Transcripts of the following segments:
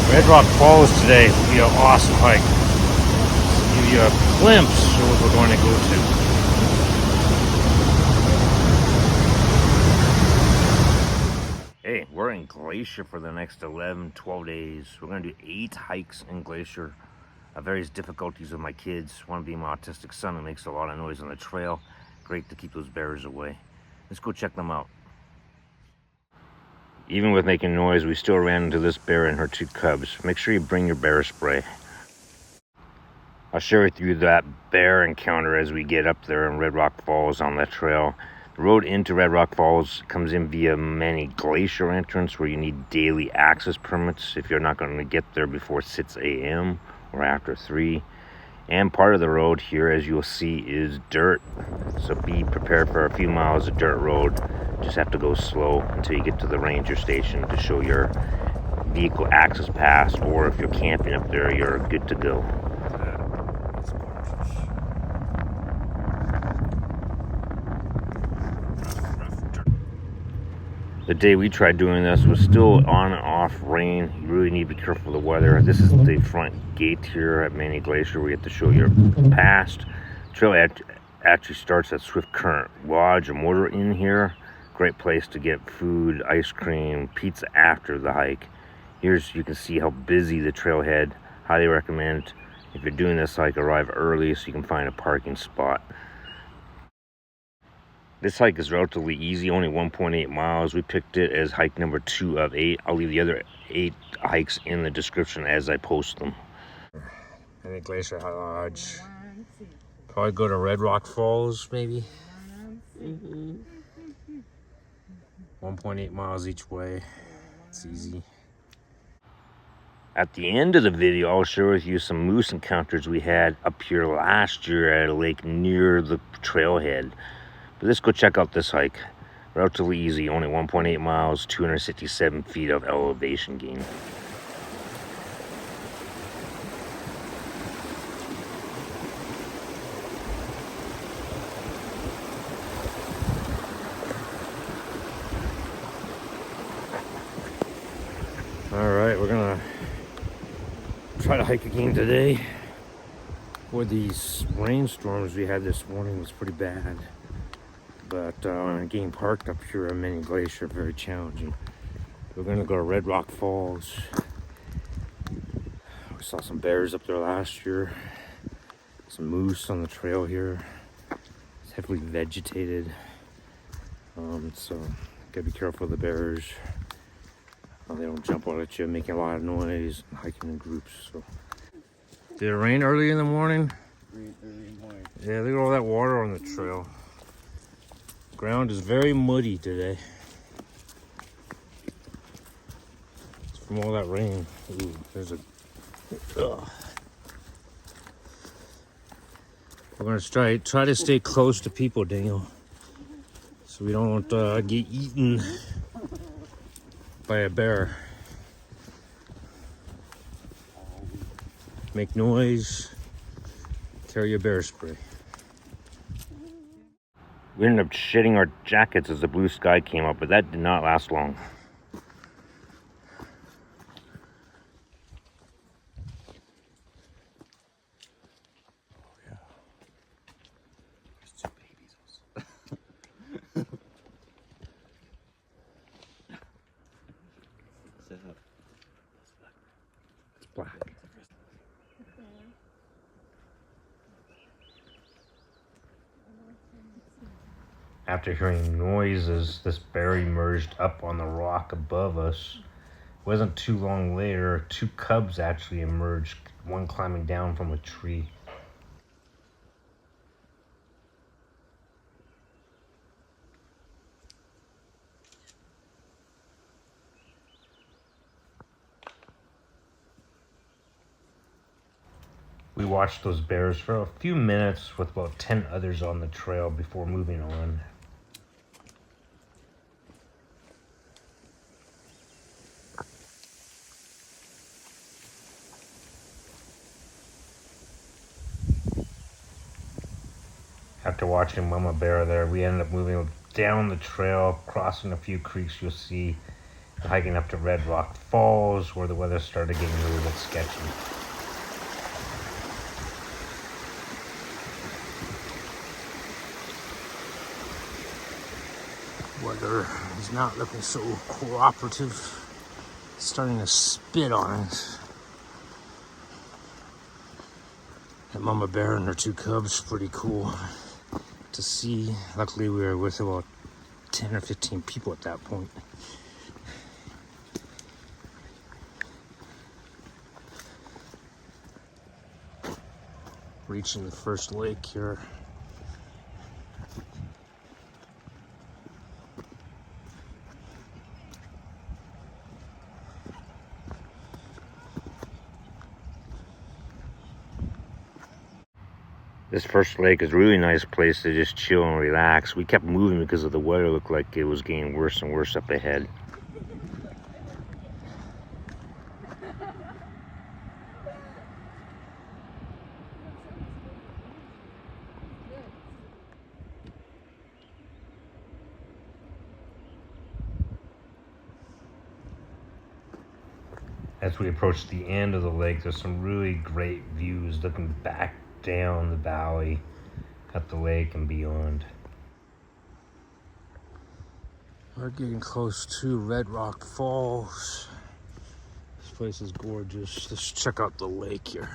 Redrock Falls today will be an awesome hike. Give you a glimpse of what we're going to go to. Hey, we're in Glacier for the next 11-12 days. We're going to do 8 hikes in Glacier. Various difficulties with my kids. One being my autistic son who makes a lot of noise on the trail. Great to keep those bears away. Let's go check them out. Even with making noise, we still ran into this bear and her 2 cubs. Make sure you bring your bear spray. I'll share with you that bear encounter as we get up there in Redrock Falls on that trail. The road into Redrock Falls comes in via Many Glacier entrance where you need daily access permits if you're not going to get there before 6 a.m. or after 3. And part of the road here, as you'll see, is dirt. So be prepared for a few miles of dirt road. Just have to go slow until you get to the ranger station to show your vehicle access pass, or if you're camping up there, you're good to go. The day we tried doing this was still on and off rain. You really need to be careful of the weather. This is the front gate here at Many Glacier where you have to show your pass. Trail actually starts at Swiftcurrent Lodge, a motor inn here. Great place to get food, ice cream, pizza after the hike. Here's you can see how busy the trailhead. Highly recommend if you're doing this hike, arrive early so you can find a parking spot. This hike is relatively easy, only 1.8 miles. We picked it as hike number 2 of 8. I'll leave the other 8 hikes in the description as I post them. Many Glacier Lodge. Probably go to Redrock Falls, maybe. 1.8 miles each way. It's easy. At the end of the video, I'll share with you some moose encounters we had up here last year at a lake near the trailhead. But let's go check out this hike. Relatively easy, only 1.8 miles, 267 feet of elevation gain. Alright, we're gonna try to hike again today. Boy, these rainstorms we had this morning was pretty bad. But getting parked up here at Many Glacier, very challenging. We're gonna go to Redrock Falls. We saw some bears up there last year. Some moose on the trail here. It's heavily vegetated. So gotta be careful of the bears. They don't jump out at you, making a lot of noise, hiking in groups. So. Did it rain early in the morning? Early in the morning. Yeah, look at all that water on the trail. Ground is very muddy today. It's from all that rain. Ooh, there's a... Ugh. We're gonna try to stay close to people, Daniel. So we don't get eaten by a bear. Make noise. Carry your bear spray. We ended up shedding our jackets as the blue sky came up, but that did not last long. Oh yeah. There's 2 babies also. It's black. After hearing noises, this bear emerged up on the rock above us. It wasn't too long later, 2 cubs actually emerged, one climbing down from a tree. We watched those bears for a few minutes with about 10 others on the trail before moving on. After watching Mama Bear there, we ended up moving down the trail, crossing a few creeks you'll see, Hiking up to Redrock Falls, where the weather started getting a little bit sketchy. Weather is not looking so cooperative. It's starting to spit on us. That mama bear and her 2 cubs, pretty cool to see. Luckily we were with about 10 or 15 people at that point. Reaching the first lake here. This first lake is a really nice place to just chill and relax. We kept moving because of the weather. It looked like it was getting worse and worse up ahead. As we approach the end of the lake, there's some really great views looking back down the valley at the lake and beyond. We're getting close to Redrock Falls. This place is gorgeous. Let's check out the lake here.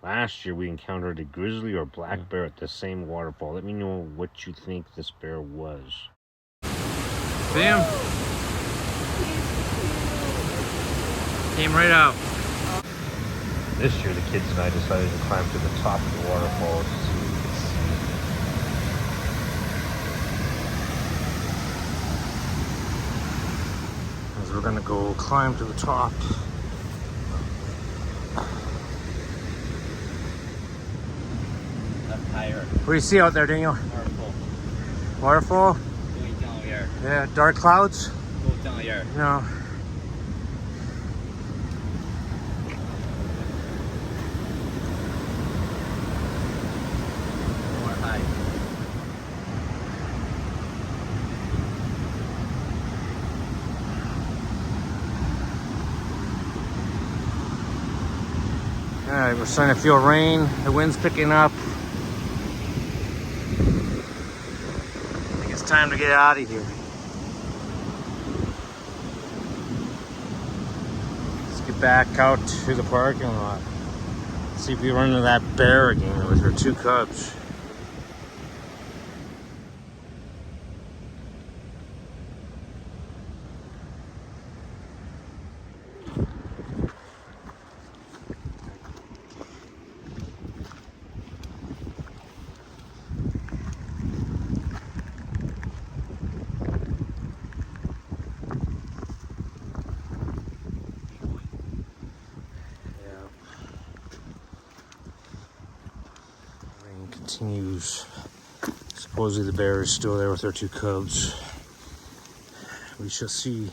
Last year we encountered a grizzly or black bear at the same waterfall. Let me know what you think this bear was. See him? Came right out. This year the kids and I decided to climb to the top of the waterfall to see what we could see. As we're gonna go climb to the top. What do you see out there, Daniel? Waterfall. Waterfall? Going down here. Yeah, dark clouds? Go down here. No. More high. Alright, we're starting to feel rain. The wind's picking up. It's time to get out of here. Let's get back out to the parking lot. See if we run into that bear again with her 2 cubs. Continues. Supposedly the bear is still there with her 2 cubs. We shall see.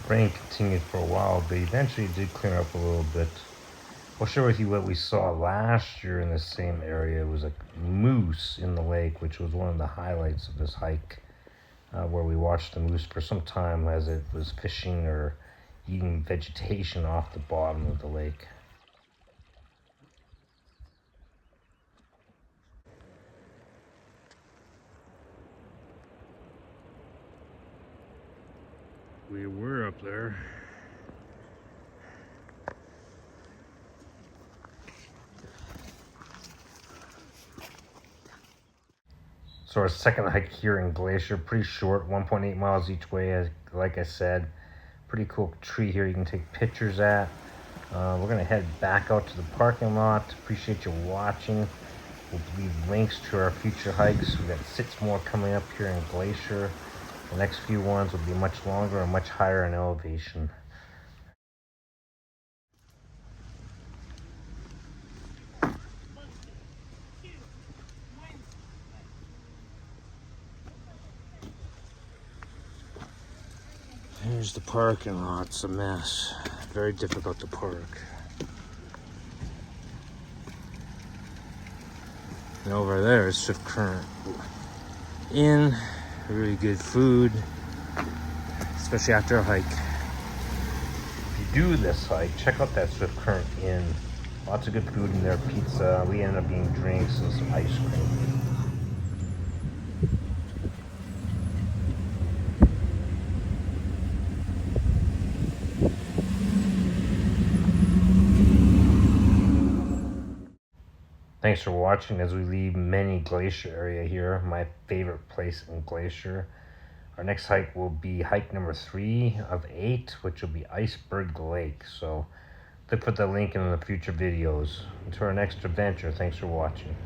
Rain continued for a while, but eventually did clear up a little bit. I'll share with you what we saw last year in the same area. It was a moose in the lake, which was one of the highlights of this hike. Where we watched the moose for some time as it was fishing or eating vegetation off the bottom of the lake. we were up there. So our second hike here in Glacier, pretty short, 1.8 miles each way, like I said. Pretty cool tree here you can take pictures at. We're gonna head back out to the parking lot. Appreciate you watching. We'll leave links to our future hikes. We've got 6 more coming up here in Glacier. The next few ones will be much longer and much higher in elevation. Here's the parking lot. It's a mess. Very difficult to park. And over there is Swiftcurrent Inn. Really good food, especially after a hike. If you do this hike, check out that Swiftcurrent Inn. Lots of good food in there. Pizza. We ended up getting drinks and some ice cream. Thanks for watching as we leave Many Glacier area here, my favorite place in Glacier. Our next hike will be hike number 3 of 8, which will be Iceberg Lake. So look for the link in the future videos. Until our next adventure, thanks for watching.